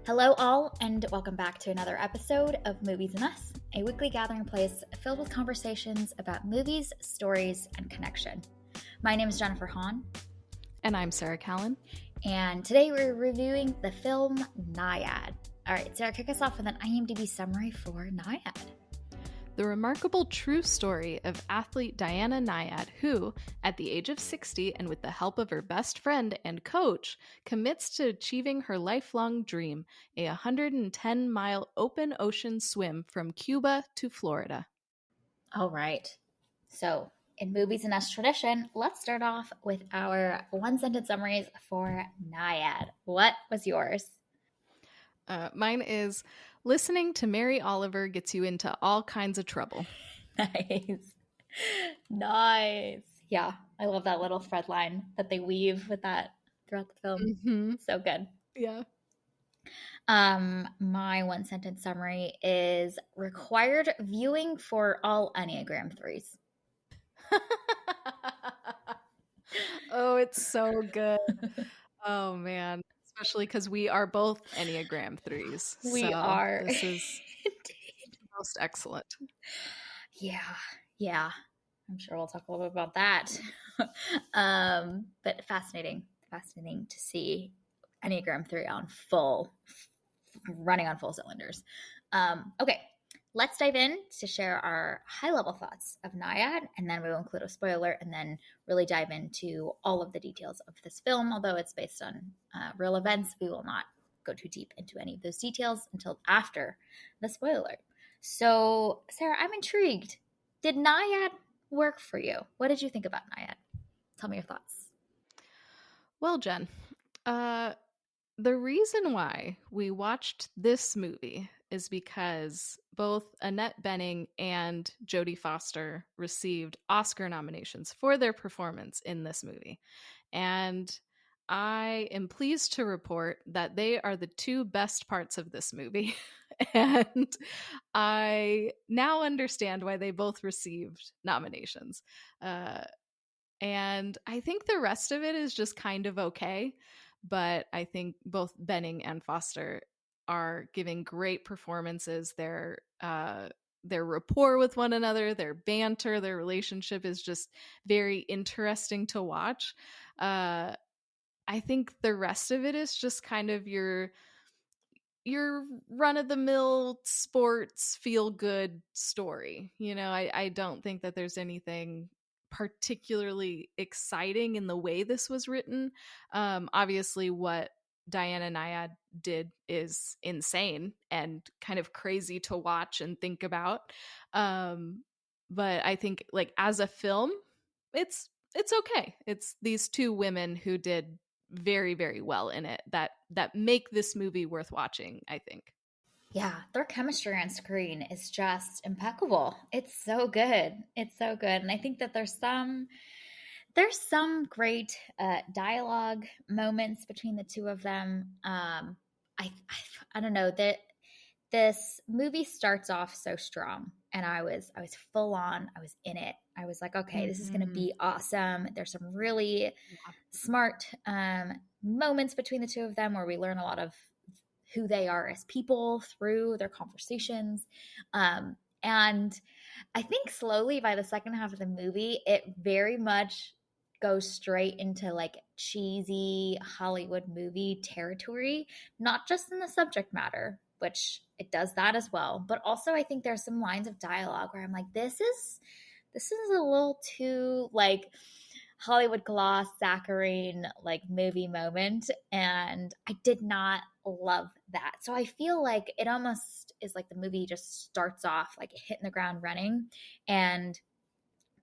Hello, all, and welcome back to another episode of Movies and Us, a weekly gathering place filled with conversations about movies, stories, and connection. My name is Jennifer Hahn. And I'm Sarah Callan. And today we're reviewing the film Nyad. All right, Sarah, kick us off with an IMDb summary for Nyad. The remarkable true story of athlete Diana Nyad, who, at the age of 60 and with the help of her best friend and coach, commits to achieving her lifelong dream, a 110-mile open ocean swim from Cuba to Florida. All right. So, in Movies and Us tradition, let's start off with our one-sentence summaries for Nyad. What was yours? Mine is, listening to Mary Oliver gets you into all kinds of trouble. Nice. Yeah, I love that little thread line that they weave with that throughout the film. Mm-hmm. So good. Yeah. My one-sentence summary is required viewing for all Enneagram 3s. Oh, it's so good. Oh, man. Especially because we are both Enneagram 3s. We are. This is most excellent. Yeah. I'm sure we'll talk a little bit about that. But fascinating to see Enneagram 3 running on full cylinders. Okay, let's dive in to share our high-level thoughts of Nyad, and then we will include a spoiler, and then really dive into all of the details of this film. Although it's based on real events, we will not go too deep into any of those details until after the spoiler. So, Sarah, I'm intrigued. Did Nyad work for you? What did you think about Nyad? Tell me your thoughts. Well, Jen, the reason why we watched this movie is because both Annette Bening and Jodie Foster received Oscar nominations for their performance in this movie. And I am pleased to report that they are the two best parts of this movie. And I now understand why they both received nominations. And I think the rest of it is just kind of okay. But I think both Bening and Foster are giving great performances. Their rapport with one another, their banter, their relationship is just very interesting to watch. I think the rest of it is just kind of your run-of-the-mill sports feel-good story. You know, I don't think that there's anything particularly exciting in the way this was written. Obviously, what Diana Nyad did is insane and kind of crazy to watch and think about. But I think, like, as a film, it's okay. It's these two women who did very, very well in it that make this movie worth watching, I think. Yeah, their chemistry on screen is just impeccable. It's so good. And I think that there's some great dialogue moments between the two of them. I don't know that this movie starts off so strong, and I was full on. I was in it. I was like, okay, this is going to be awesome. There's some really smart moments between the two of them where we learn a lot of who they are as people through their conversations. And I think slowly by the second half of the movie, it very much goes straight into like cheesy Hollywood movie territory, not just in the subject matter, which it does that as well, but also I think there's some lines of dialogue where I'm like, this is a little too like Hollywood gloss saccharine like movie moment, and I did not love that. So I feel like it almost is like the movie just starts off like hitting the ground running, and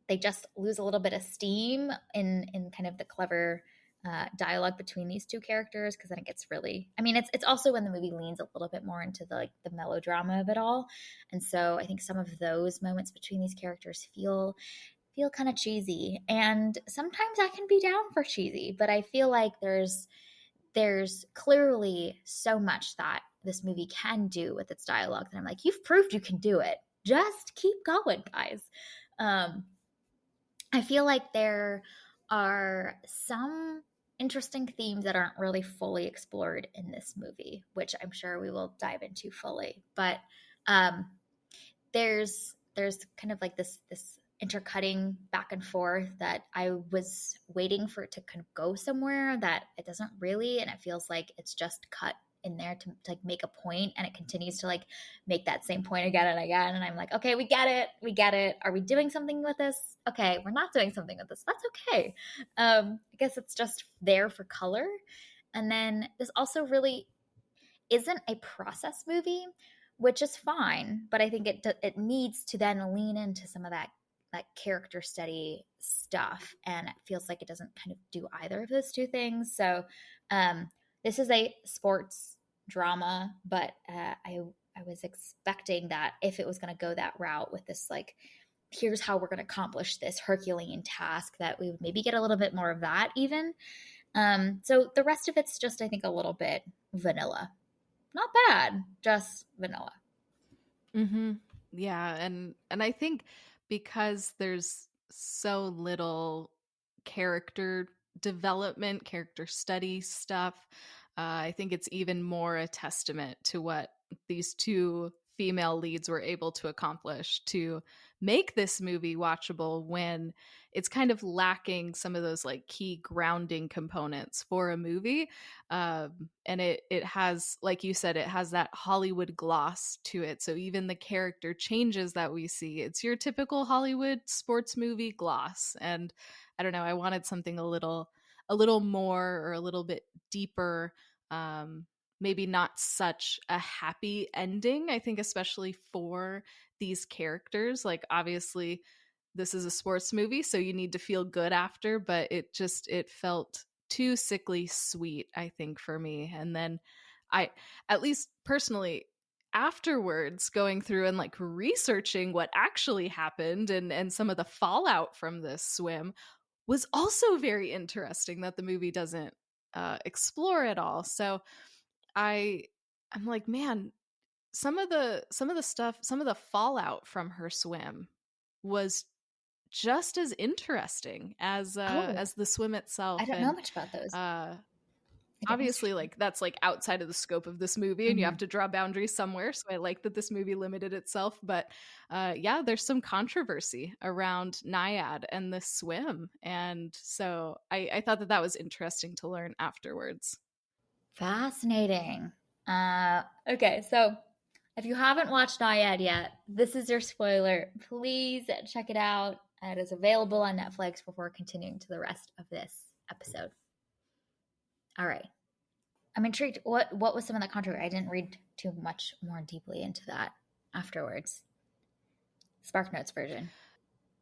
they just lose a little bit of steam in kind of the clever dialogue between these two characters, because then it gets really, I mean, it's also when the movie leans a little bit more into the melodrama of it all, and so I think some of those moments between these characters feel kind of cheesy, and sometimes I can be down for cheesy, but I feel like there's clearly so much that this movie can do with its dialogue that I'm like, you've proved you can do it. Just keep going, guys. I feel like there are some interesting themes that aren't really fully explored in this movie, which I'm sure we will dive into fully. But um, there's kind of like this intercutting back and forth that I was waiting for it to kind of go somewhere that it doesn't really, and it feels like it's just cut in there to like make a point, and it continues to like make that same point again and again, and I'm like, okay, we get it, are we doing something with this? Okay, we're not doing something with this, that's okay. I guess it's just there for color. And then this also really isn't a process movie, which is fine. But I think it needs to then lean into some of that character study stuff, and it feels like it doesn't kind of do either of those two things. So um, this is a sports drama, but I was expecting that if it was going to go that route with this like here's how we're going to accomplish this Herculean task, that we would maybe get a little bit more of that even. So the rest of it's just I think a little bit vanilla, not bad, just vanilla. Mm-hmm. Yeah, and I think because there's so little character development, character study stuff, I think it's even more a testament to what these two female leads were able to accomplish to make this movie watchable when it's kind of lacking some of those like key grounding components for a movie. And it has, like you said, it has that Hollywood gloss to it. So even the character changes that we see, it's your typical Hollywood sports movie gloss. And I don't know, I wanted something a little more or a little bit deeper. Maybe not such a happy ending. I think especially for these characters, like obviously this is a sports movie, so you need to feel good after, but it felt too sickly sweet, I think, for me. And then I, at least personally, afterwards going through and like researching what actually happened and some of the fallout from this swim was also very interesting that the movie doesn't explore at all. So I I'm like, man, some of the stuff, some of the fallout from her swim was just as interesting Oh, as the swim I itself. don't know And much about those. uh I get obviously mystery. like that's like outside of the scope of this movie and you have Mm-hmm. to draw boundaries somewhere, so I like that this movie limited itself. But yeah, there's some controversy around Nyad and the swim, and so I thought that that was interesting to learn afterwards. Fascinating. Okay, so if you haven't watched Nyad yet, this is your spoiler. Please check it out. It is available on Netflix before continuing to the rest of this episode. All right. I'm intrigued. What was some of that controversy? I didn't read too much more deeply into that afterwards. Spark Notes version.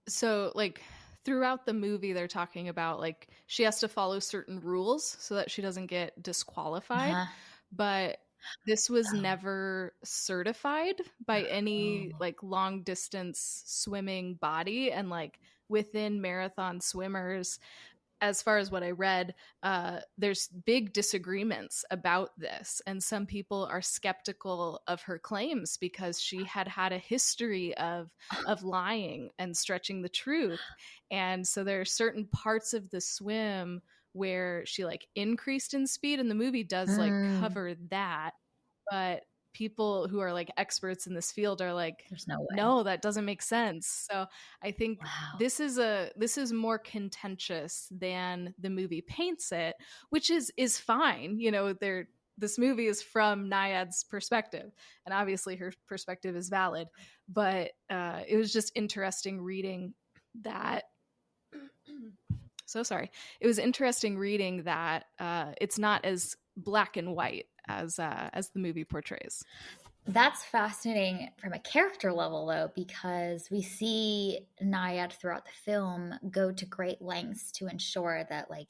So like throughout the movie they're talking about like she has to follow certain rules so that she doesn't get disqualified, Uh-huh. but this was Oh. never certified by any Oh. like long distance swimming body. And like within marathon swimmers, as far as what I read, there's big disagreements about this, and some people are skeptical of her claims because she had had a history of lying and stretching the truth. And so there are certain parts of the swim where she like increased in speed, and the movie does like Mm, cover that, but people who are like experts in this field are like, there's no way. no, that doesn't make sense. So I think Wow. this is more contentious than the movie paints it, which is fine. You know, there this movie is from Nyad's perspective, and obviously her perspective is valid. But it was just interesting reading that. So sorry. It was interesting reading that it's not as black and white as the movie portrays. That's fascinating from a character level, though, because we see Nyad throughout the film go to great lengths to ensure that, like,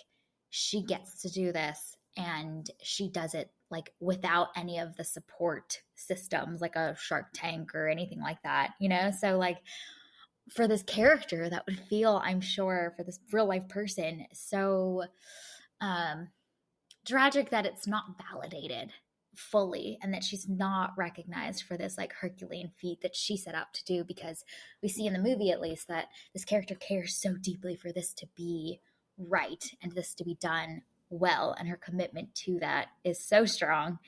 she gets to do this and she does it, like, without any of the support systems, like a Shark Tank or anything like that, you know? So, like, for this character, that would feel, I'm sure, for this real life person, so um, tragic that it's not validated fully and that she's not recognized for this like Herculean feat that she set out to do, because we see in the movie at least that this character cares so deeply for this to be right and this to be done well, and her commitment to that is so strong.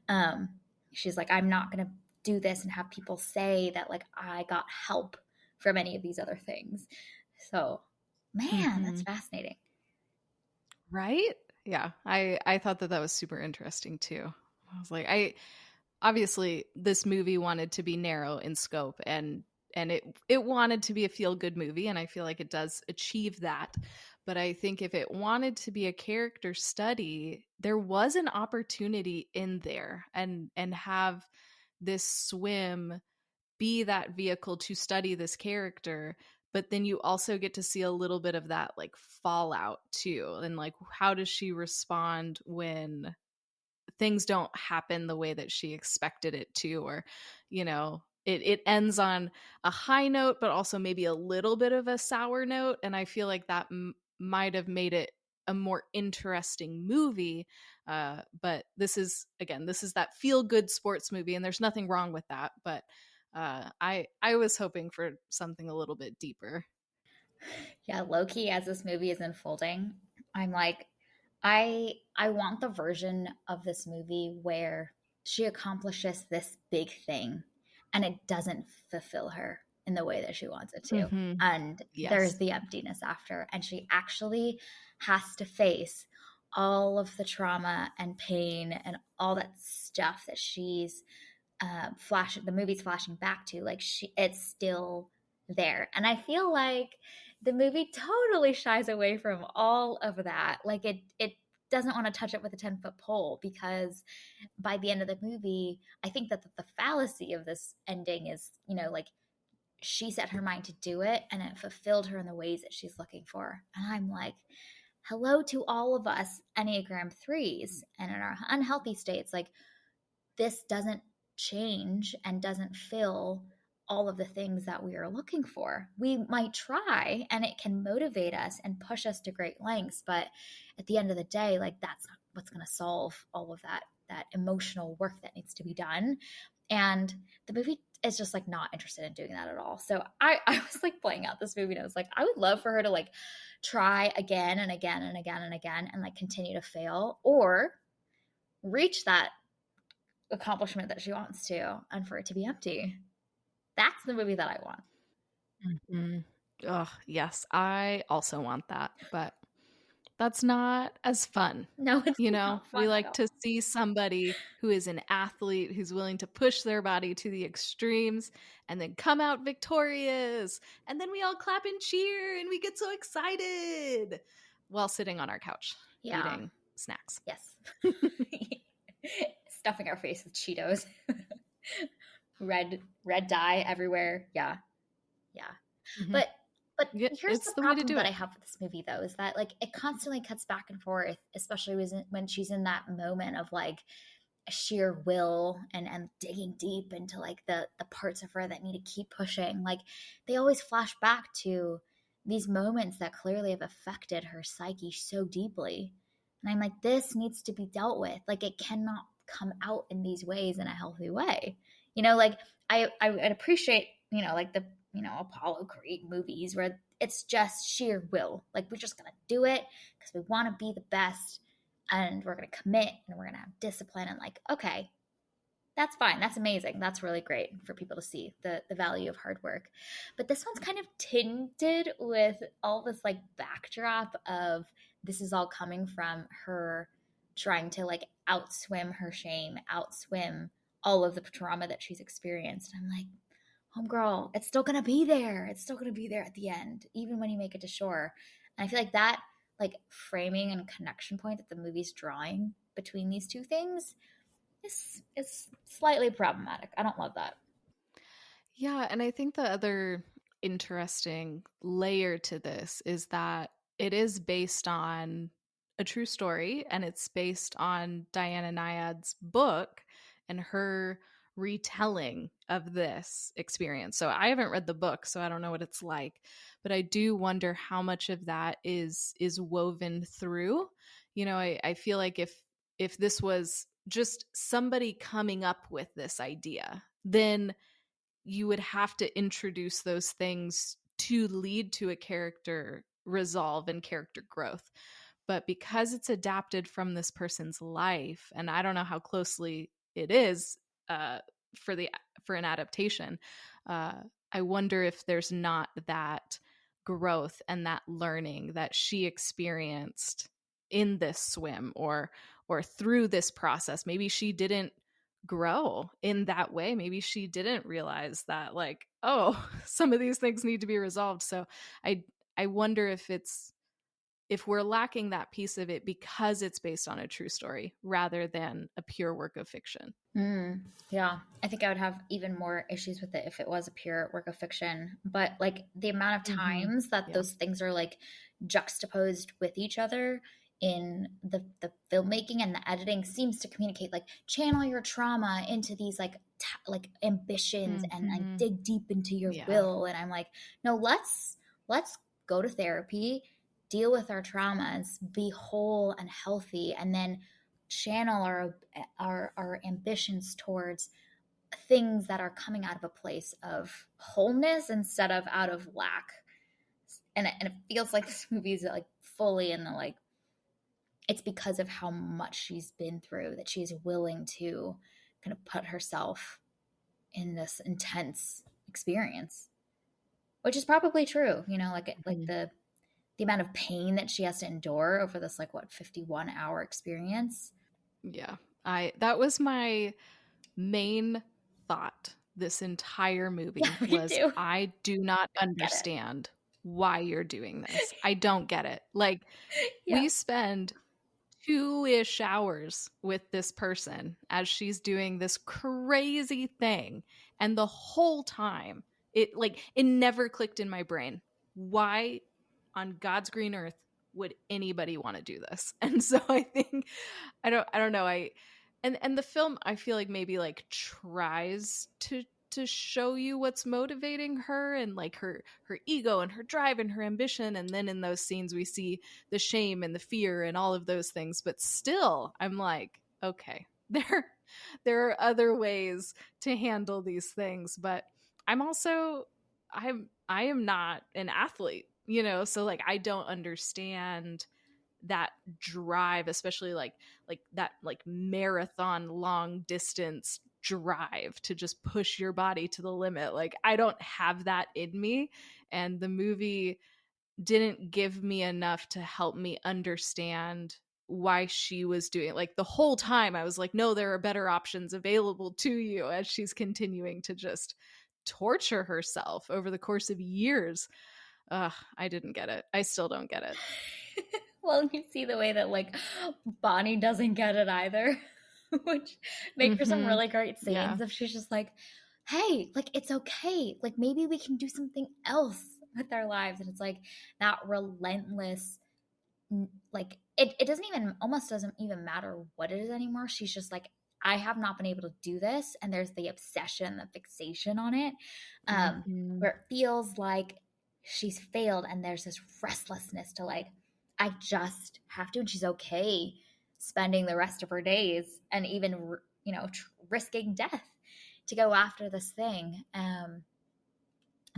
Um, she's like, I'm not going to do this and have people say that like I got help from any of these other things. So, man, that's Mm-hmm. fascinating. Right? Yeah. I thought that that was super interesting too. I was like, I obviously this movie wanted to be narrow in scope, and it wanted to be a feel good movie, and I feel like it does achieve that. But I think if it wanted to be a character study, there was an opportunity in there, and have this swim be that vehicle to study this character, but then you also get to see a little bit of that like fallout too, and like how does she respond when things don't happen the way that she expected it to, or it ends on a high note but also maybe a little bit of a sour note, and I feel like that might have made it a more interesting movie. But this is that feel good sports movie, and there's nothing wrong with that, but I was hoping for something a little bit deeper. Yeah, low key, as this movie is unfolding, I'm like, I want the version of this movie where she accomplishes this big thing and it doesn't fulfill her in the way that she wants it to. Mm-hmm. And there's Yes. the emptiness after. And she actually has to face all of the trauma and pain and all that stuff that she's the movie's flashing back to. Like it's still there. And I feel like the movie totally shies away from all of that. Like it doesn't want to touch it with a 10-foot pole, because by the end of the movie, I think that the fallacy of this ending is, like she set her mind to do it and it fulfilled her in the ways that she's looking for. And I'm like, hello to all of us Enneagram threes and in our unhealthy states. Like, this doesn't change and doesn't fill all of the things that we are looking for. We might try and it can motivate us and push us to great lengths, but at the end of the day, like that's not what's going to solve all of that emotional work that needs to be done. And the movie is just like not interested in doing that at all. So I was like playing out this movie and I was like, I would love for her to like try again and again and again and again and like continue to fail, or reach that accomplishment that she wants to, and for it to be empty. That's the movie that I want. Mhm. Oh, yes, I also want that, but that's not as fun. No, it's not We fun at like all. to see somebody who is an athlete who's willing to push their body to the extremes and then come out victorious. And then we all clap and cheer and we get so excited while sitting on our couch Yeah. eating snacks. Yes. Stuffing our face with Cheetos. Red dye everywhere. Yeah. Yeah. Mhm. But but Yeah, here's it's the the way to problem do that I it. have with this movie though, is that like it constantly cuts back and forth, especially when she's in that moment of like sheer will and digging deep into like the parts of her that need to keep pushing. Like they always flash back to these moments that clearly have affected her psyche so deeply, and I'm like, this needs to be dealt with. Like it cannot come out in these ways in a healthy way. Like I would appreciate, like the Apollo Creed movies where it's just sheer will. Like we're just gonna do it because we want to be the best, and we're going to commit and we're going to have discipline, and like, okay, that's fine, that's amazing, that's really great for people to see the value of hard work. But this one's kind of tinted with all this like backdrop of this is all coming from her trying to like outswim her shame, outswim all of the trauma that she's experienced. And I'm like, homegirl, it's still gonna be there. It's still gonna be there at the end, even when you make it to shore. And I feel like that, like framing and connection point that the movie's drawing between these two things is slightly problematic. I don't love that. Yeah, and I think the other interesting layer to this is that it is based on a true story, and it's based on Diana Nyad's book and her retelling of this experience. So I haven't read the book, so I don't know what it's like, but I do wonder how much of that is woven through. I feel like if this was just somebody coming up with this idea, then you would have to introduce those things to lead to a character resolve and character growth. but because it's adapted from this person's life, and I don't know how closely it is uh, for the for an adaptation, uh, I wonder if there's not that growth and that learning that she experienced in this swim, or through this process. Maybe she didn't grow in that way. Maybe she didn't realize that, like, oh, some of these things need to be resolved. So I I wonder if we're lacking that piece of it because it's based on a true story rather than a pure work of fiction. Mm, yeah, I think I would have even more issues with it if it was a pure work of fiction. But like the amount of Mm-hmm. times that Yeah. those things are like juxtaposed with each other in the filmmaking and the editing seems to communicate like channel your trauma into these like like ambitions and like Mm-hmm. dig deep into your Yeah. will. And I'm like, no, let's go to therapy, deal with our traumas, be whole and healthy, and then channel our ambitions towards things that are coming out of a place of wholeness instead of out of lack. And it feels like this movie is like fully in the like it's because of how much she's been through that she's willing to kind of put herself in this intense experience, which is probably true, you know, like Mm-hmm. the amount of pain that she has to endure over this like what 51-hour experience. Yeah. I That was my main thought this entire Yeah, movie me was, too. I do not Get it. understand why you're doing this. I don't get it. Like, Yeah. we spend 2-ish hours with this person as she's doing this crazy thing, and the whole time it never clicked in my brain. Why on God's green earth would anybody want to do this? And so I think I don't know. And the film, I feel like, maybe like tries to show you what's motivating her, and like her ego and her drive and her ambition, and then in those scenes we see the shame and the fear and all of those things. But still, I'm like, okay, there are other ways to handle these things. But I'm also I am not an athlete, so like I don't understand that drive, especially like that like marathon long distance drive to just push your body to the limit. Like, I don't have that in me, and the movie didn't give me enough to help me understand why she was doing it. Like, the whole time I was like, no, there are better options available to you, as she's continuing to just torture herself over the course of years. I didn't get it. I still don't get it. Well, you see the way that like Bonnie doesn't get it either, which make for some Mm-hmm. really great Yeah. scenes if she's just like, "Hey, like it's okay. Like maybe we can do something else with our lives." And it's like that relentless like it doesn't even almost doesn't even matter what it is anymore. She's just like, I have not been able to do this, and there's the obsession, the fixation on it, Mm-hmm. where it feels like she's failed, and there's this restlessness to like, I just have to, and she's okay spending the rest of her days and even risking death to go after this thing.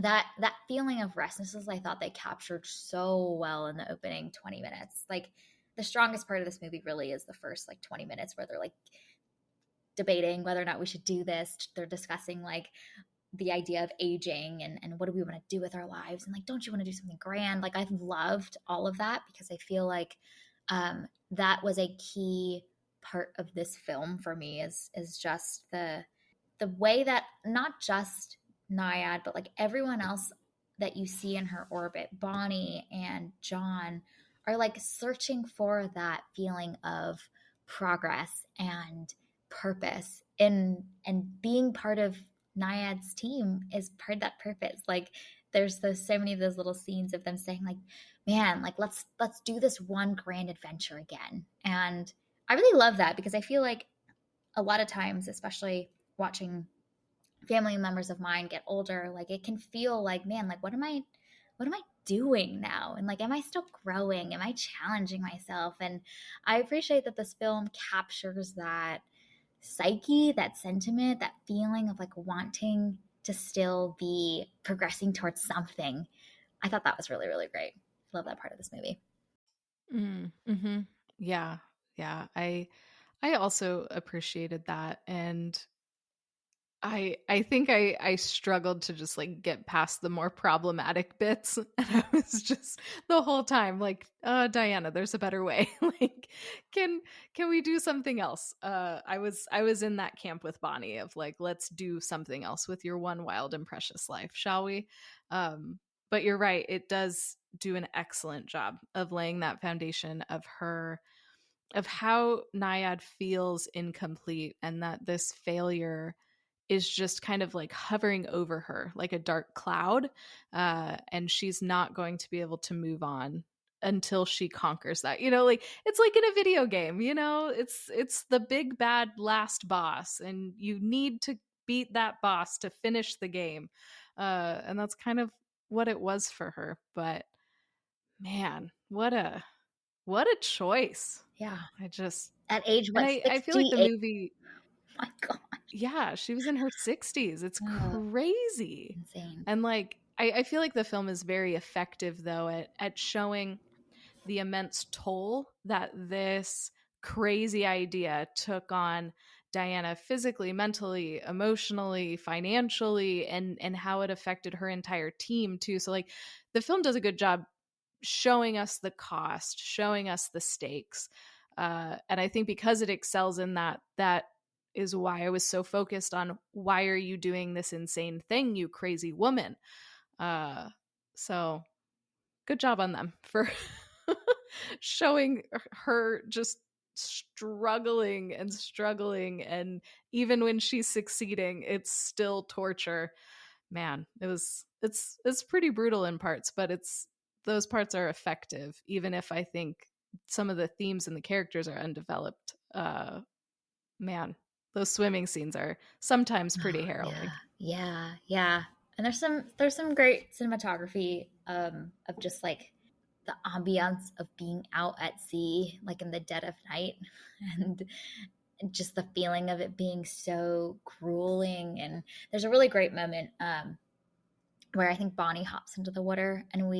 That feeling of restlessness, I thought they captured so well in the opening 20 minutes. Like the strongest part of this movie really is the first like 20 minutes where they're like debating whether or not we should do this. They're discussing like the idea of aging and what do we want to do with our lives, and like, don't you want to do something grand? Like I've loved all of that because I feel like that was a key part of this film for me is just the way that not just Nyad, but like everyone else that you see in her orbit, Bonnie and John, are like searching for that feeling of progress and purpose. And being part of Nyad's team is part of that purpose. Like there's those so many of those little scenes of them saying like, man, like let's do this one grand adventure again. And I really love that because I feel like a lot of times, especially watching family members of mine get older, like it can feel like, man, like what am I doing now? And like, am I still growing? Am I challenging myself? And I appreciate that this film captures that psyche, that sentiment, that feeling of like wanting to still be progressing towards something. I thought that was really, really great. Love that part of this movie. Mm-hmm. Yeah, yeah. I also appreciated that, and I think I struggled to just like get past the more problematic bits, and I was just the whole time like, Diana, there's a better way. Like, can can we do something else? I was in that camp with Bonnie of like, let's do something else with your one wild and precious life, shall we? Um, but you're right, it does do an excellent job of laying that foundation of her, of how Nyad feels incomplete, and that this failure is just kind of like hovering over her like a dark cloud. And she's not going to be able to move on until she conquers that. Like it's like in a video game, it's the big bad last boss, and you need to beat that boss to finish the game. And that's kind of what it was for her. But man, what a choice. Yeah. I just At age, and what, I feel like the 68? movie, My God. yeah, she was in her 60s. It's Oh, crazy. insane. And like I feel like the film is very effective though at showing the immense toll that this crazy idea took on Diana physically, mentally, emotionally, financially, and how it affected her entire team too. So like the film does a good job showing us the cost, showing us the stakes. And I think because it excels in that, that is why I was so focused on why are you doing this insane thing, you crazy woman? Uh, so good job on them for showing her just struggling and struggling, and even when she's succeeding it's still torture. Man, it's pretty brutal in parts, but it's those parts are effective even if I think some of the themes and the characters are undeveloped. Man, those swimming scenes are sometimes Oh, pretty harrowing. yeah. Yeah. Yeah. And there's some great cinematography of just like the ambiance of being out at sea, like in the dead of night, and just the feeling of it being so grueling. And there's a really great moment where I think Bonnie hops into the water, and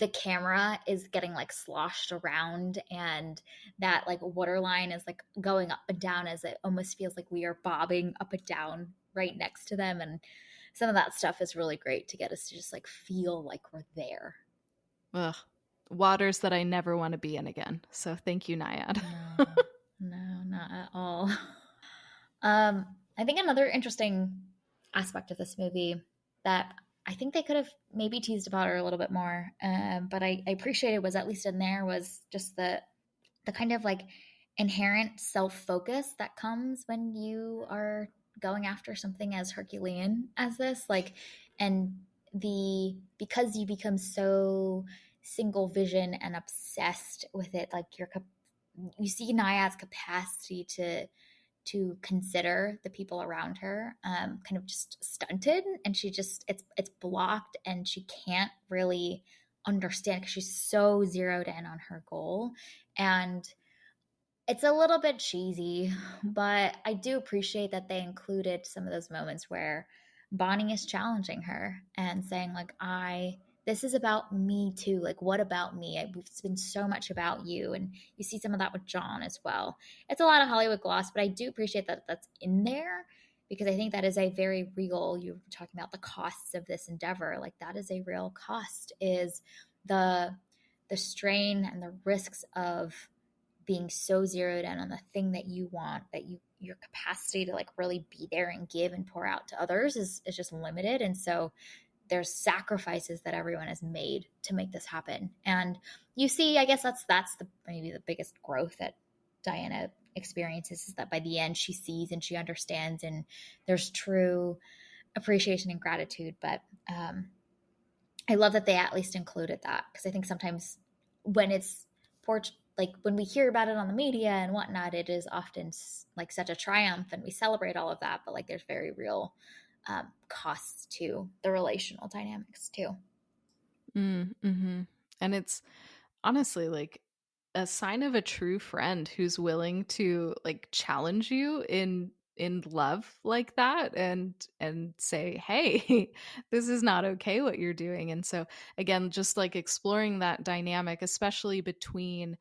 the camera is getting like sloshed around, and that like water line is like going up and down, as it almost feels like we are bobbing up and down right next to them. And some of that stuff is really great to get us to just like feel like we're there. Ugh, waters that I never want to be in again, so thank you, Nyad. No, no, not at all. I think another interesting aspect of this movie that I think they could have maybe teased about her a little bit more, but I appreciated was at least in there, was just the kind of like inherent self focus that comes when you are going after something as Herculean as this, like, and the because you become so single vision and obsessed with it, like you see Nyad's capacity to consider the people around her kind of just stunted, and she just it's blocked, and she can't really understand because she's so zeroed in on her goal. And it's a little bit cheesy, but I do appreciate that they included some of those moments where Bonnie is challenging her and saying, like, this is about me too. Like, what about me? It's been so much about you. And you see some of that with John as well. It's a lot of Hollywood gloss, but I do appreciate that that's in there, because I think that is a very real, you were talking about the costs of this endeavor. Like, that is a real cost, is the the strain and the risks of being so zeroed in on the thing that you want, that your capacity to like really be there and give and pour out to others is just limited. And so there's sacrifices that everyone has made to make this happen. And you see, I guess that's the maybe the biggest growth that Diana experiences, is that by the end she sees and she understands, and there's true appreciation and gratitude. But I love that they at least included that, because I think sometimes when it's like when we hear about it on the media and whatnot, it is often like such a triumph, and we celebrate all of that. But like, there's very real costs to the relational dynamics too. Mm-hmm. And it's honestly like a sign of a true friend who's willing to like challenge you in in love like that, and say, hey, this is not okay what you're doing. And so again, just like exploring that dynamic, especially between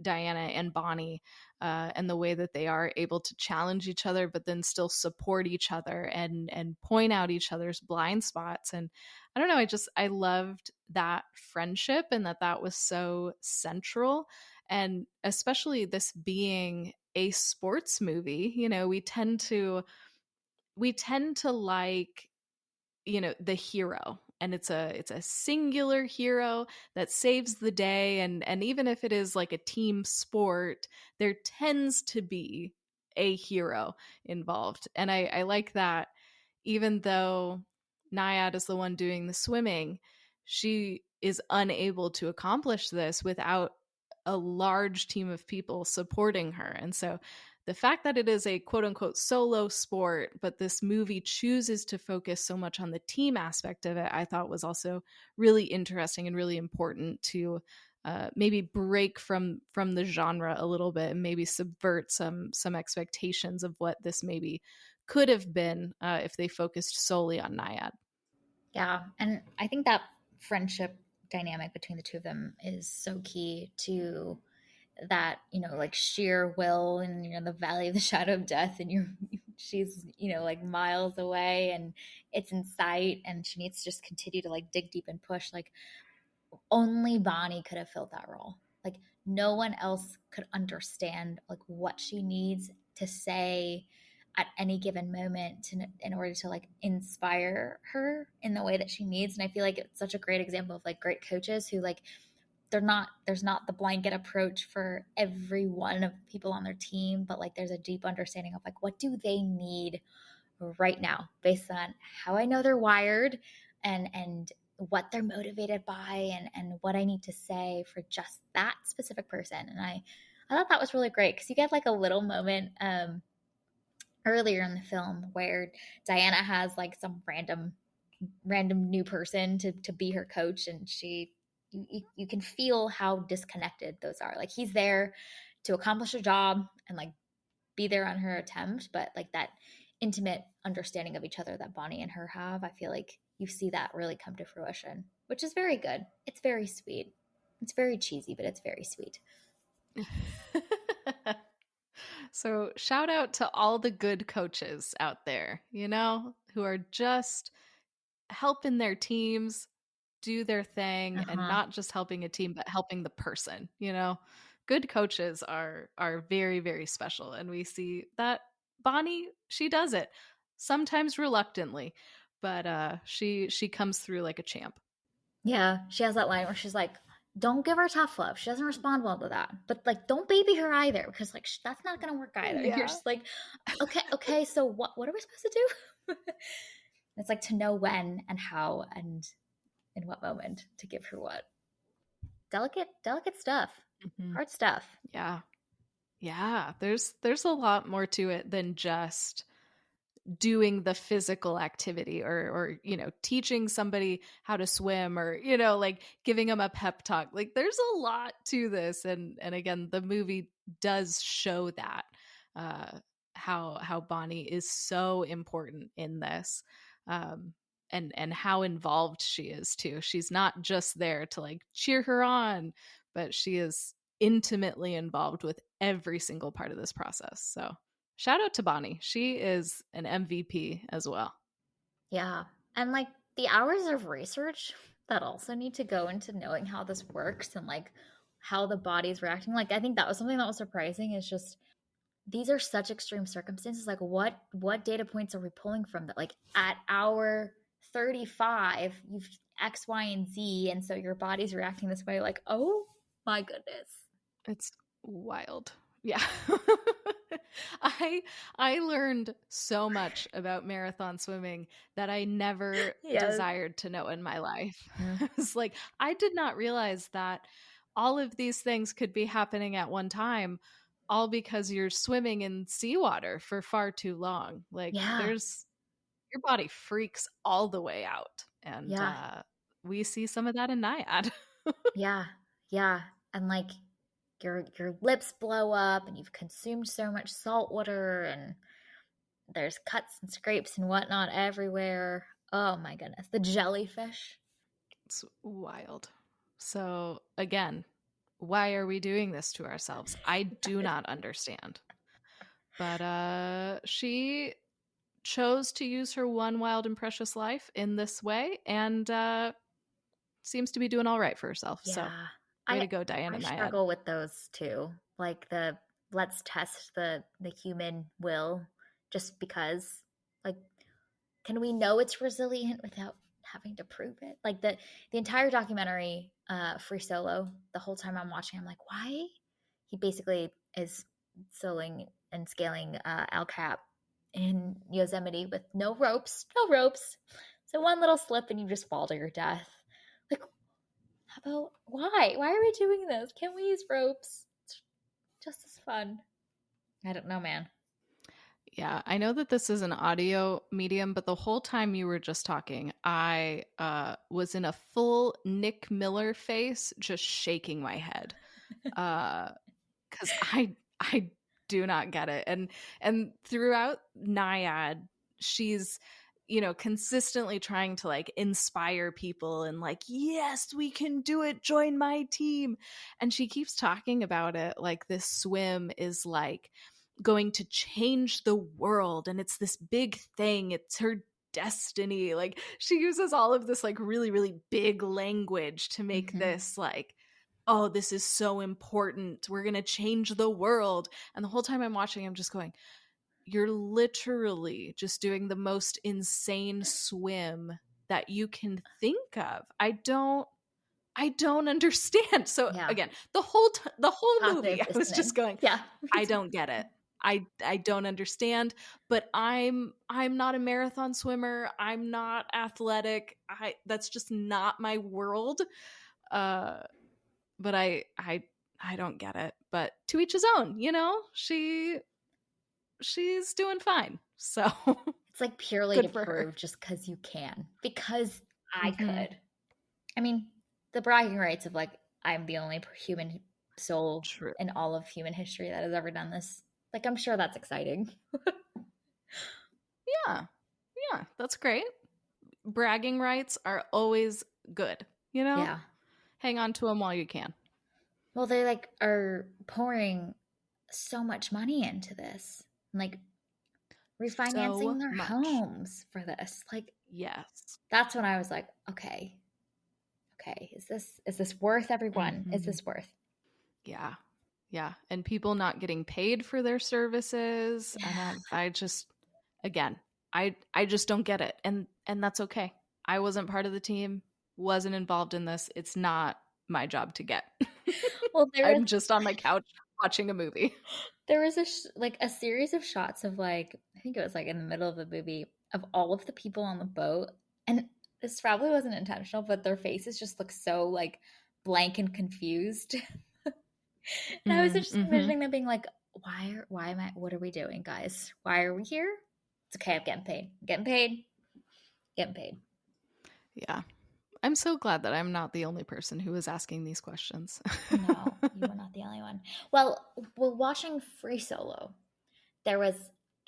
Diana and Bonnie, and the way that they are able to challenge each other, but then still support each other and point out each other's blind spots. And I don't know, I loved that friendship, and that was so central. And especially this being a sports movie, we tend to like, the hero, and it's a singular hero that saves the day. And even if it is like a team sport, there tends to be a hero involved. And I like that. Even though Nyad is the one doing the swimming, she is unable to accomplish this without a large team of people supporting her. And so the fact that it is a quote unquote solo sport, but this movie chooses to focus so much on the team aspect of it, I thought was also really interesting and really important to maybe break from the genre a little bit, and maybe subvert some expectations of what this maybe could have been, if they focused solely on Nyad. Yeah, and I think that friendship dynamic between the two of them is so key to that, like sheer will, and the valley of the shadow of death, and you're she's, like miles away, and it's in sight, and she needs to just continue to like dig deep and push. Like only Bonnie could have filled that role. Like no one else could understand like what she needs to say at any given moment in order to like inspire her in the way that she needs. And I feel like it's such a great example of like great coaches who like there's not the blanket approach for every one of the people on their team, but like there's a deep understanding of like what do they need right now based on how I know they're wired, and what they're motivated by, and what I need to say for just that specific person. And I thought that was really great because you get like a little moment earlier in the film where Diana has like some random new person to be her coach, and you can feel how disconnected those are. Like he's there to accomplish a job and like be there on her attempt, but like that intimate understanding of each other that Bonnie and her have, I feel like you see that really come to fruition, which is very good. It's very sweet. It's very cheesy, but it's very sweet. So, shout out to all the good coaches out there, who are just helping their teams do their thing, and Uh-huh. not just helping a team, but helping the person. Good coaches are very, very special, and we see that Bonnie, she does it. Sometimes reluctantly, but she comes through like a champ. Yeah, she has that line where she's like, "Don't give her tough love. She doesn't respond well to that. But like, don't baby her either, because like that's not gonna work either." And you're Yeah. just like, "Okay, okay. So what are we supposed to do?" It's like to know when and how and in what moment to give her what. Delicate stuff. Mhm. Hard stuff. Yeah. Yeah, there's a lot more to it than just doing the physical activity, or teaching somebody how to swim, or like giving them a pep talk. Like there's a lot to this, and again, the movie does show that, uh how Bonnie is so important in this, and how involved she is too. She's not just there to like cheer her on, but she is intimately involved with every single part of this process. So shout out to Bonnie. She is an MVP as well. Yeah. And like the hours of research that also need to go into knowing how this works and like how the body's reacting. Like I think that was something that was surprising is just these are such extreme circumstances. Like what data points are we pulling from that? Like at hour 35, you've X, Y, and Z, and so your body's reacting this way. Like, oh my goodness. It's wild. Yeah. I I learned so much about marathon swimming that I never Yes. desired to know in my life. Mm. It's like I did not realize that all of these things could be happening at one time, all because you're swimming in seawater for far too long. Like Yeah. there's your body freaks all the way out, and Yeah. we see some of that in Nyad. Yeah. Yeah. And like your lips blow up and you've consumed so much salt water, and there's cuts and scrapes and whatnot everywhere. Oh my goodness. The jellyfish. It's wild. So again, why are we doing this to ourselves? I do not understand. But she chose to use her one wild and precious life in this way, and seems to be doing all right for herself. So Yeah. way I to go, Diana I Nyad. struggle with those too. Like the let's test the human will just because. Like, can we know it's resilient without having to prove it? Like the entire documentary, Free Solo, the whole time I'm watching, I'm like, why? He basically is soloing and scaling El Cap in Yosemite with no ropes, no ropes. So one little slip and you just fall to your death. Like, how about why? Why are we doing this? Can't we use ropes? It's just as fun. I don't know, man. Yeah, I know that this is an audio medium, but the whole time you were just talking, I was in a full Nick Miller face, just shaking my head. Because I do not get it. And throughout Nyad, she's, consistently trying to like inspire people and like, yes, we can do it, join my team. And she keeps talking about it like this swim is like going to change the world and it's this big thing, it's her destiny. Like she uses all of this like really really big language to make Mm-hmm. this like, oh, this is so important, we're going to change the world. And the whole time I'm watching, I'm just going, you're literally just doing the most insane swim that you can think of. I don't understand. So Yeah. again, the whole movie Passive I was just dissonance. going, Yeah. I don't get it. I don't understand, but I'm not a marathon swimmer. I'm not athletic. I That's just not my world. Uh but I don't get it. But to each his own, she's doing fine. So It's like purely to good for her. prove just because you can. Because I Mhm. could. I mean, the bragging rights of like, I'm the only human soul True. in all of human history that has ever done this. Like, I'm sure that's exciting. Yeah. Yeah, that's great. Bragging rights are always good, you know? Yeah. Hang on to them while you can. Well, they like are pouring so much money into this. Like So refinancing their much. homes for this. Like Yes. that's when I was like, okay, okay, is this worth everyone? Is Mhm. this worth? Yeah. Yeah, and people not getting paid for their services, and Yeah. I just, again, I just don't get it. And that's okay. I wasn't part of the team, wasn't involved in this. It's not my job to get. Well, I'm just on my couch watching a movie. there was like a series of shots of like I think it was like in the middle of the movie of all of the people on the boat, and this probably wasn't intentional, but their faces just look so like blank and confused. And I was just Mm-hmm. imagining them being like, why am I what are we doing, guys? Why are we here? It's okay, I'm getting paid. I'm getting paid. Getting paid. Yeah. I'm so glad that I'm not the only person who is asking these questions. No, you were not the only one. Well, watching Free Solo, there was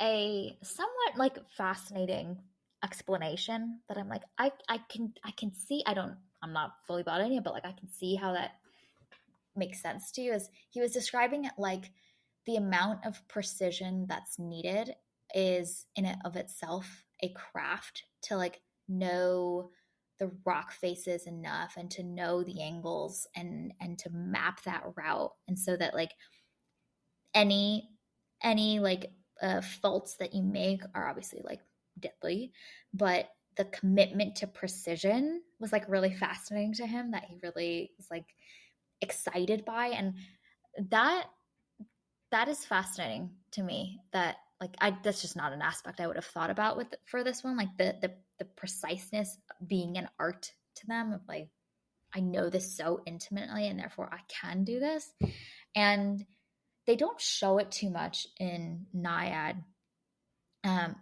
a somewhat like fascinating explanation that I'm like, I can see, I'm not fully bought in it, but like I can see how that makes sense to you. As he was describing it like the amount of precision that's needed is in and of itself a craft to like know the rock faces enough and to know the angles and to map that route, and so that like any like faults that you make are obviously like deadly, but the commitment to precision was like really fascinating to him, that he really was like excited by. And that that is fascinating to me, that like I that's just not an aspect I would have thought about with for this one, like the preciseness being an art to them, of like I know this so intimately and therefore I can do this. And they don't show it too much in Nyad,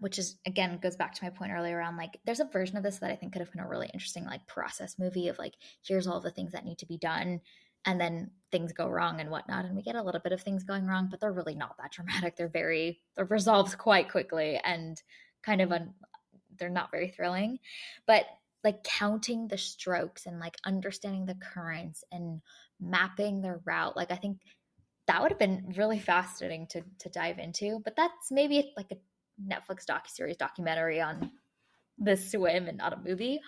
which is again goes back to my point earlier around like there's a version of this that I think could have been a really interesting like process movie of like here's all the things that need to be done, and then things go wrong and whatnot. And we get a little bit of things going wrong, but they're really not that dramatic. They're resolved quite quickly and kind of they're not very thrilling. But like counting the strokes and like understanding the currents and mapping their route, like I think that would have been really fascinating to dive into. But that's maybe like a Netflix docuseries documentary on the swim and not a movie.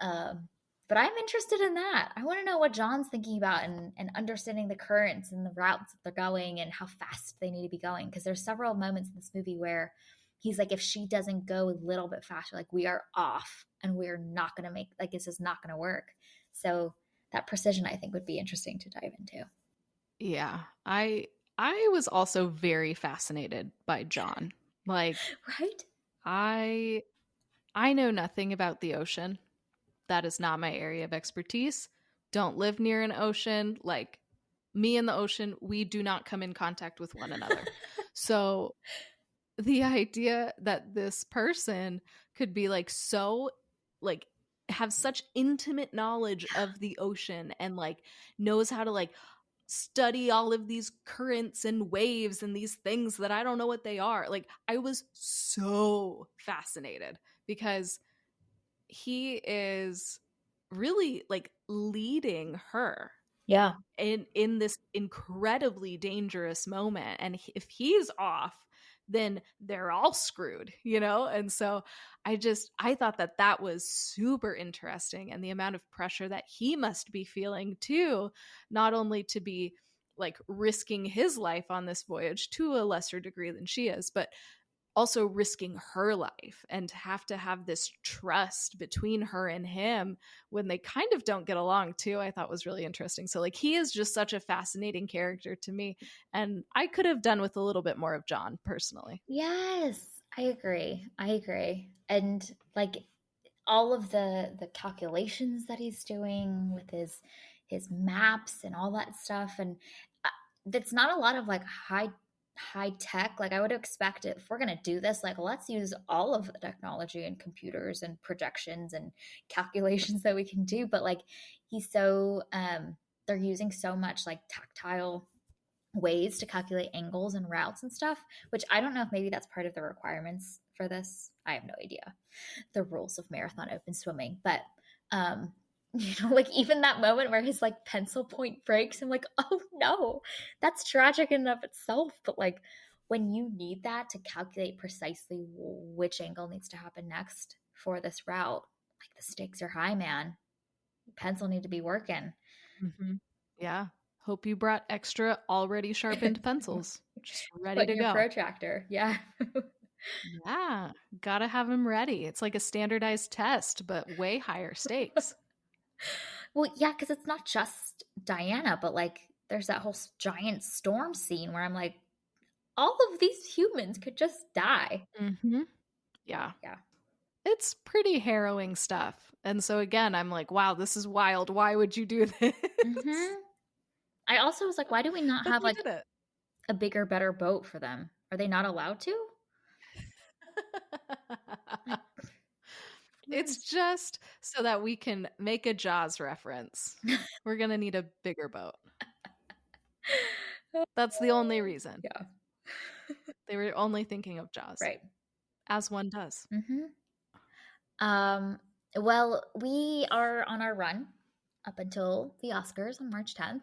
Um, but I'm interested in that. I want to know what John's thinking about and understanding the currents and the routes that they're going and how fast they need to be going. Because there's several moments in this movie where he's like, if she doesn't go a little bit faster, like we are off and we're not going to make, like this is not going to work. So that precision, I think, would be interesting to dive into. Yeah. I was also very fascinated by John. Like Right? I I know nothing about the ocean. That is not my area of expertise. Don't live near an ocean. Like me and the ocean, we do not come in contact with one another. So the idea that this person could be like so like have such intimate knowledge of the ocean and like knows how to like study all of these currents and waves and these things that I don't know what they are. Like I was so fascinated because he is really like leading her Yeah. in this incredibly dangerous moment, and if he's off, then they're all screwed, you know. And so I thought that that was super interesting, and the amount of pressure that he must be feeling too, not only to be like risking his life on this voyage to a lesser degree than she is, but also risking her life, and to have this trust between her and him when they kind of don't get along too, I thought was really interesting. So like he is just such a fascinating character to me, and I could have done with a little bit more of John personally. Yes, I agree. I agree. And like all of the calculations that he's doing with his maps and all that stuff, and uh, that's not a lot of like high tech. Like I would expect it, if we're going to do this, like let's use all of the technology and computers and projections and calculations that we can do. But like he's so they're using so much like tactile ways to calculate angles and routes and stuff, which I don't know if maybe that's part of the requirements for this. I have no idea the rules of marathon open swimming, but um like even that moment where his like pencil point breaks, I'm like, oh no, that's tragic in and of itself. But like when you need that to calculate precisely which angle needs to happen next for this route, like the stakes are high, man. Pencil need to be working. Mm-hmm. Yeah, hope you brought extra already sharpened pencils just ready Put in to your go. protractor. Yeah. Yeah, gotta have them ready. It's like a standardized test but way higher stakes. Well, yeah, because it's not just Diana, but like there's that whole giant storm scene where I'm like, all of these humans could just die. Mm-hmm. Yeah, Yeah. it's pretty harrowing stuff. And so again, I'm like, wow, this is wild. Why would you do this? Hmm. I also was like, why do we not But have they like did it. a bigger, better boat for them? Are they not allowed to? Like, It's where's just so that we can make a Jaws reference. We're going to need a bigger boat. That's the only reason. yeah, They were only thinking of Jaws, right. as one does. Hmm. Um, well, we are on our run up until the Oscars on March 10th.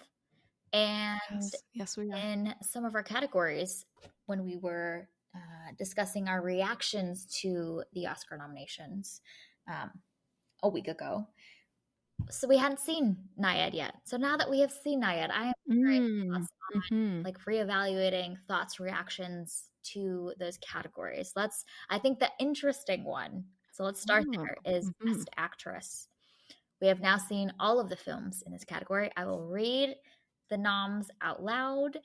And Yes. Yes, we are. in some of our categories, when we were discussing our reactions to the Oscar nominations um, a week ago, so we hadn't seen Nyad yet. So now that we have seen Nyad, I am curious Mm. thoughts on Hmm. like reevaluating thoughts, reactions to those categories. I think the interesting one, so let's start Oh. there, is Hmm. Best Actress. We have now seen all of the films in this category. I will read the noms out loud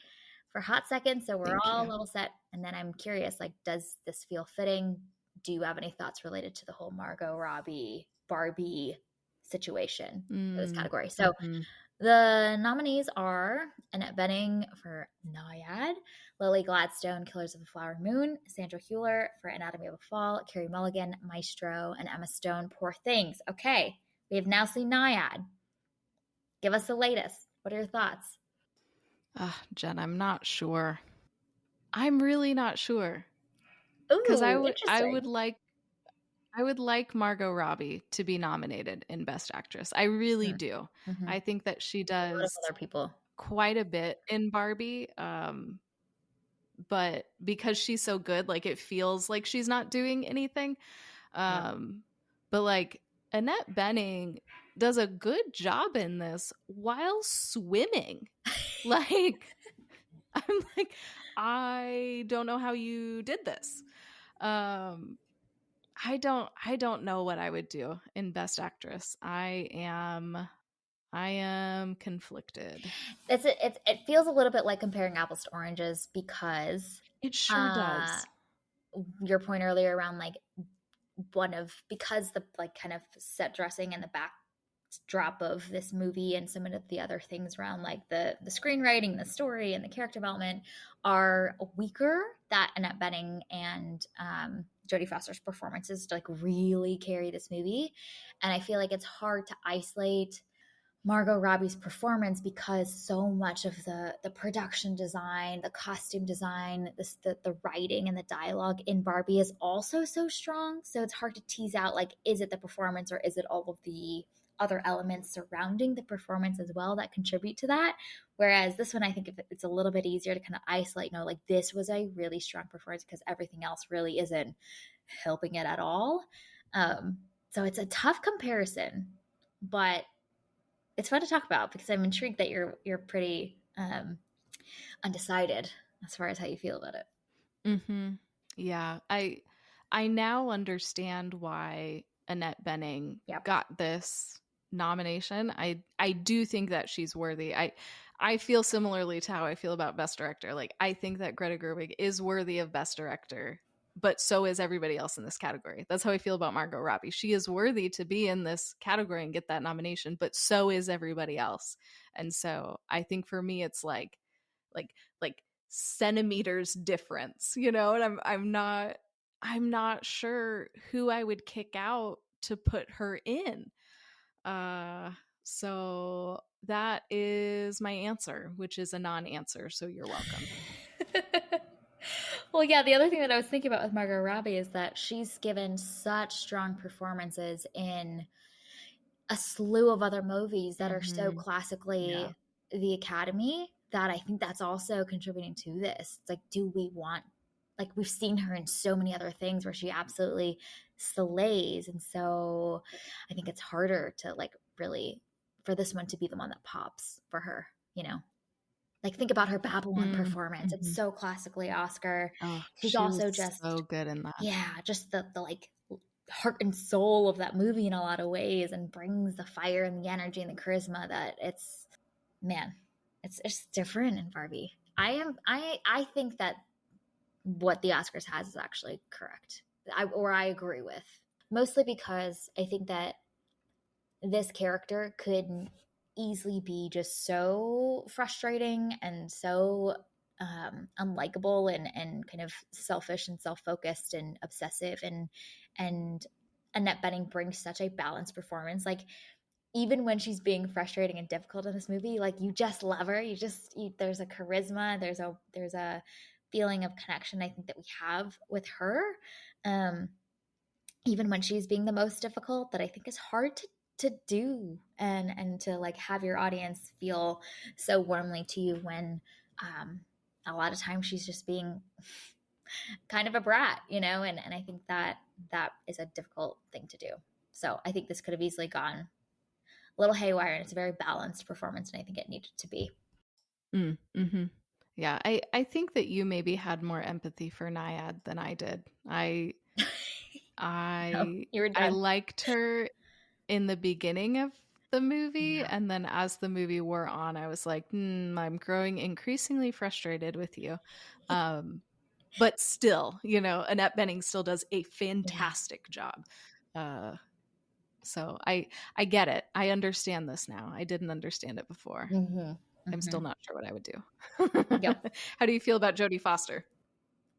for a hot second so we're Thank all you. level set. And then I'm curious, like, does this feel fitting? Do you have any thoughts related to the whole Margot Robbie, Barbie situation for this Mm. category? So Hmm. the nominees are Annette Bening for Nyad, Lily Gladstone, Killers of the Flower Moon, Sandra Hüller for Anatomy of a Fall, Carey Mulligan, Maestro, and Emma Stone, Poor Things. Okay, we have now seen Nyad. Give us the latest. What are your thoughts? Jen, I'm not sure. I'm really not sure. Because Ooh, I interesting. would like Margot Robbie to be nominated in Best Actress. I really Mm, do. mhm. I think that she A lot of does other people. quite a bit in Barbie. But because she's so good, like it feels like she's not doing anything. Yep. Um, but like Annette Bening does a good job in this while swimming. Like I'm like, I don't know how you did this. Um, I don't know what I would do in Best Actress. I am conflicted. It feels a little bit like comparing apples to oranges because It sure uh does. your point earlier around like because the like kind of set dressing and the backdrop of this movie and some of the other things around like the screenwriting, the story, and the character development are weaker, that Annette Bening and Jodie Foster's performances like really carry this movie, and I feel like it's hard to isolate Margot Robbie's performance because so much of the production design, the costume design, the writing and the dialogue in Barbie is also so strong. So it's hard to tease out like is it the performance or is it all of the other elements surrounding the performance as well that contribute to that. Whereas this one, I think it's a little bit easier to kind of isolate. No, like this was a really strong performance because everything else really isn't helping it at all. Um, so it's a tough comparison, but it's fun to talk about because I'm intrigued that you're pretty undecided as far as how you feel about it. Mm-hmm. Yeah, I now understand why Annette Bening Yep. got this nomination. I do think that she's worthy. I feel similarly to how I feel about Best Director. Like I think that Greta Gerwig is worthy of Best Director, but so is everybody else in this category. That's how I feel about Margot Robbie. She is worthy to be in this category and get that nomination, but so is everybody else. And so I think for me it's like like centimeters difference, and I'm not sure who I would kick out to put her in. uh so that is my answer, which is a non-answer, so you're welcome. Well, yeah, the other thing that I was thinking about with Margot Robbie is that she's given such strong performances in a slew of other movies that are so Mm-hmm. Yeah. classically the Academy that I think that's also contributing to this. It's like, do we want, like, we've seen her in so many other things where she absolutely slays. And so I think it's harder to, like, really, for this one to be the one that pops for her, you know? Like, think about her Babylon performance. It's Mm-hmm. so classically Oscar. Oh, She's she was also just, so good in that. yeah, just the like heart and soul of that movie in a lot of ways and brings the fire and the energy and the charisma that it's man, it's different in Barbie. I think that what the Oscars has is actually correct. I agree with. Mostly because I think that this character could easily be just so frustrating and so unlikable and kind of selfish and self-focused and obsessive and Annette Bening brings such a balanced performance. Like even when she's being frustrating and difficult in this movie, like you just love her. There's a charisma, there's a feeling of connection I think that we have with her. Um, even when she's being the most difficult that I think is hard to do and to like have your audience feel so warmly to you when um a lot of times she's just being kind of a brat, and I think that that is a difficult thing to do. So I think this could have easily gone a little haywire and it's a very balanced performance and I think it needed to be. Mm-hmm. Yeah, I think that you maybe had more empathy for Nyad than I did. No, I you were I done. liked her in the beginning of the movie, Yeah. and then as the movie wore on, I was like, I'm growing increasingly frustrated with you. Um, but still, Annette Bening still does a Yeah. fantastic job. Uh, so I get it. I understand this now. I didn't understand it before. Mm-hmm. I'm still Mm-hmm. not sure what I would do. Yep. How do you feel about Jodie Foster?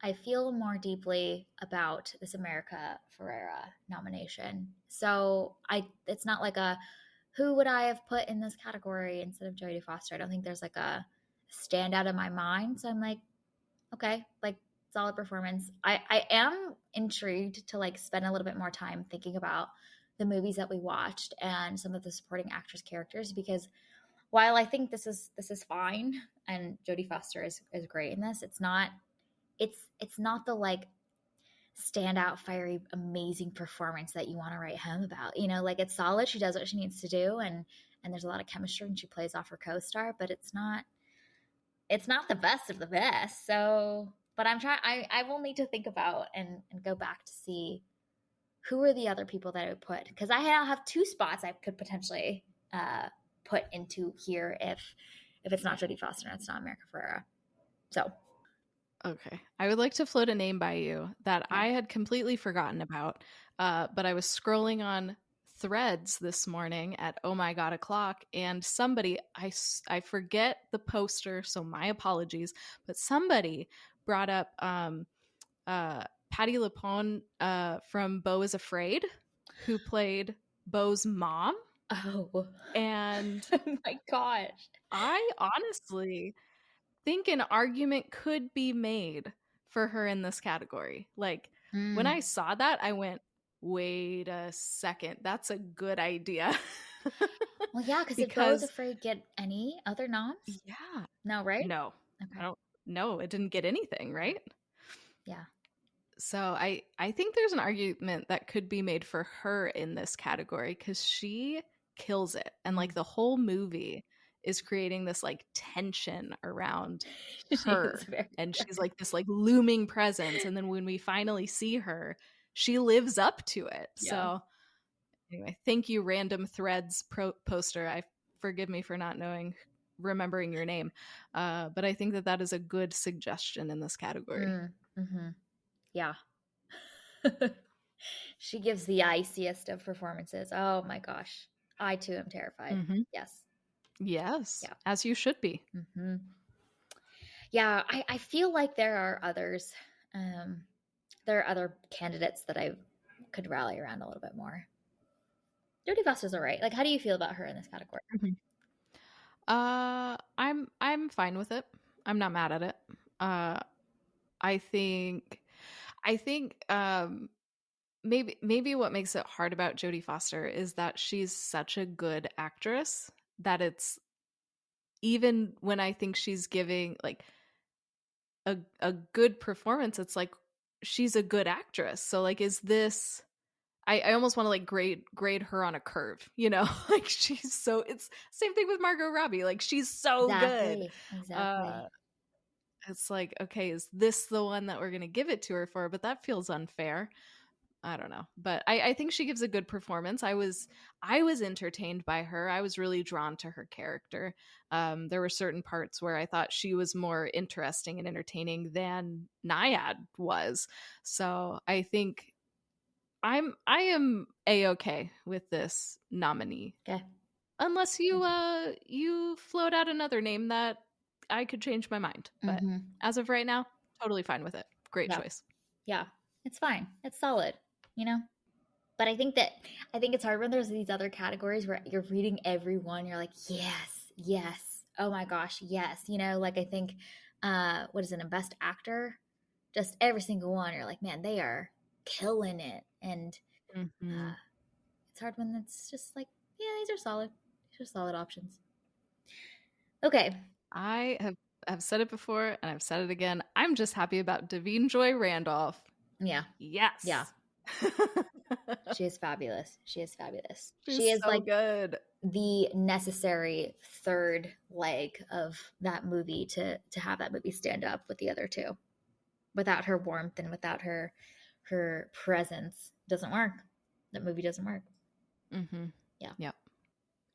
I feel more deeply about this America Ferrera nomination. So it's not like a who would I have put in this category instead of Jodie Foster? I don't think there's like a standout in my mind. So I'm like, okay, like solid performance. I am intrigued to like spend a little bit more time thinking about the movies that we watched and some of the supporting actress characters, because while I think this is fine and Jodie Foster is great in this, it's not the like standout, fiery, amazing performance that you want to write home about. You know, like it's solid. She does what she needs to do, and there's a lot of chemistry, and she plays off her co-star. But it's not the best of the best. So, but I'm trying. I will need to think about and go back to see who are the other people that I would put, because I now have two spots I could potentially put into here if it's not Jodie Foster and it's not America Ferrera. So Okay. I would like to float a name by you that okay. I had completely forgotten about, but I was scrolling on threads this morning at oh my god o'clock, and somebody, I forget the poster, so my apologies, but somebody brought up Patty LuPone from Beau is Afraid, who played Beau's mom. Oh, And oh my gosh. I honestly think an argument could be made for her in this category. Like when Mm. I saw that, I went, wait a second, that's a good idea. Well, yeah, because did Beau is Because, Afraid get any other noms? yeah, No, right? no, I Okay. don't know. It didn't get anything, Yeah. right? Yeah. So I think there's an argument that could be made for her in this category because she kills it, and Mm. like the whole movie is creating this like tension around She is her, very and she's good. like this like looming presence, and then when we finally see her, she lives up to it. Yeah. So anyway, thank you, random threads poster. I forgive me for not remembering your name, but I think that that is a good suggestion in this category. Mm. Mm-hmm. Yeah. She gives the iciest of performances. Oh my gosh. I too am terrified. Hmm. Yes. Yes, Yeah. as you should be. Mm-hmm. Yeah. I feel like there are others. Um, there are other candidates that I could rally around a little bit more. Jodie Foster's all right. Like, how do you feel about her in this category? Mhm. I'm fine with it. I'm not mad at it. Uh, I think maybe what makes it hard about Jodie Foster is that she's such a good actress that it's, even when I think she's giving like a good performance, it's like she's a good actress. So like, is this? I almost want to like grade her on a curve, you know? Like she's so, it's same thing with Margot Robbie. Like she's so good. Exactly. Uh Exactly. it's like, okay, is this the one that we're gonna give it to her for? But that feels unfair. I don't know. But I think she gives a good performance. I was entertained by her. I was really drawn to her character. There were certain parts where I thought she was more interesting and entertaining than Nyad was. So I think I am a-okay with this nominee. Okay. Unless you float out another name that I could change my mind. But Mm-hmm. as of right now, totally fine with it. Great Yeah. choice. Yeah. It's fine. It's solid, you know? But I think it's hard when there's these other categories where you're reading every one, you're like, yes, yes. Oh my gosh, yes. You know, like I think what is it, a best actor? Just every single one, you're like, man, they are killing it. And Hmm. uh it's hard when it's just like, yeah, these are solid. These are solid options. Okay. I have said it before and I've said it again. I'm just happy about Davine Joy Randolph. Yeah. Yeah. Yes. She is fabulous. She is fabulous. She She's is so like good. the necessary third leg of that movie to have that movie stand up with the other two. Without her warmth and without her presence, doesn't work. That movie doesn't work. Hmm. Yeah. Yep. Yeah.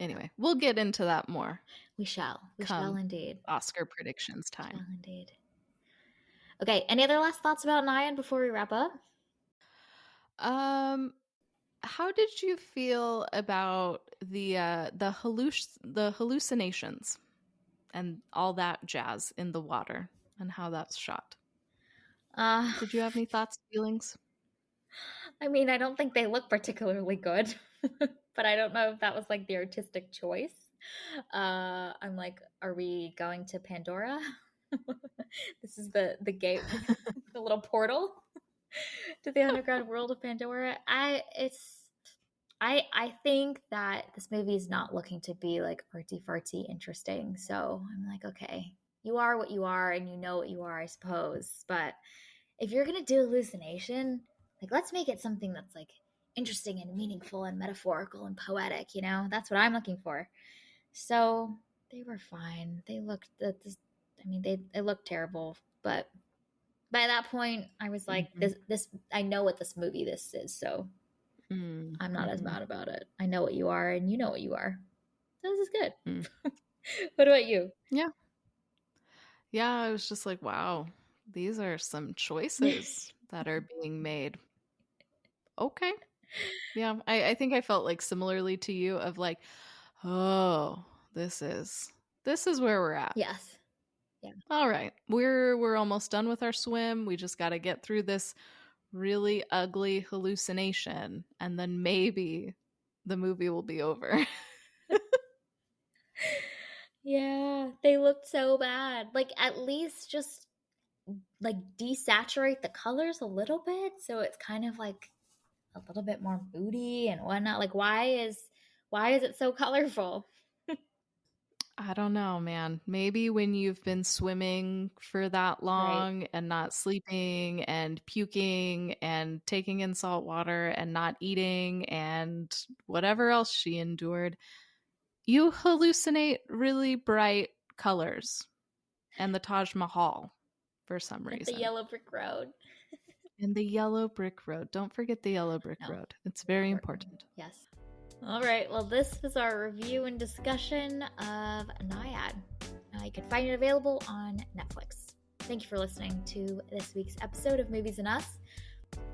Anyway, we'll get into that more We shall. We shall come indeed. Oscar predictions Shall time. indeed. Okay. Any other last thoughts about Nyan before we wrap up? Um, how did you feel about the hallucinations and all that jazz in the water and how that's shot? Uh, Did you have any thoughts, feelings? I mean, I don't think they look particularly good. but I don't know if that was like the artistic choice. I'm like, are we going to Pandora? This is the gate, the little portal to the underground world of Pandora. I think that this movie is not looking to be like artsy fartsy interesting. So I'm like, okay, you are what you are, and you know what you are, I suppose. But if you're gonna do hallucination, like let's make it something that's like interesting and meaningful and metaphorical and poetic. That's what I'm looking for. So they were fine. They looked at this. I mean, they looked terrible, but by that point, I was like, Mhm. this. I know what this movie this is, so Mm, I'm not as mhm, mad about it. I know what you are, and you know what you are. This is good. mm. What about you? Yeah. Yeah, I was just like, wow, these are some choices that are being made. Okay. Yeah, I think I felt like similarly to you of like, oh, this is where we're at. Yes. Yeah. All right. We're almost done with our swim. We just got to get through this really ugly hallucination and then maybe the movie will be over. Yeah, they looked so bad. Like at least just like desaturate the colors a little bit so it's kind of like a little bit more moody and whatnot. Like why is it so colorful? I don't know, man. Maybe when you've been swimming for that Right. long and not sleeping and puking and taking in salt water and not eating and whatever else she endured, you hallucinate really bright colors and the Taj Mahal for some At the reason. yellow brick road. And the yellow brick road. Don't forget the yellow brick No, road. It's it's very important. important. Yes. All right. Well, this was our review and discussion of Nyad. You can find it available on Netflix. Thank you for listening to this week's episode of Movies and Us.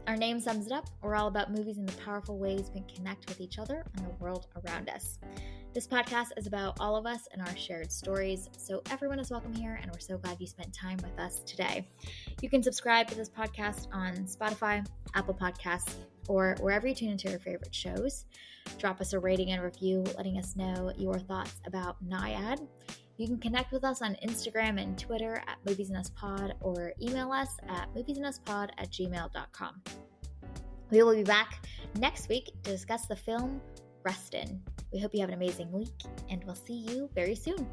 Our name sums it up. We're all about movies and the powerful ways we can connect with each other and the world around us. This podcast is about all of us and our shared stories, so everyone is welcome here, and we're so glad you spent time with us today. You can subscribe to this podcast on Spotify, Apple Podcasts, or wherever you tune into your favorite shows. Drop us a rating and review, letting us know your thoughts about Nyad. You can connect with us on Instagram and Twitter at MoviesAndUsPod or email us at moviesanduspod@gmail.com. We will be back next week to discuss the film Rustin. We hope you have an amazing week, and we'll see you very soon.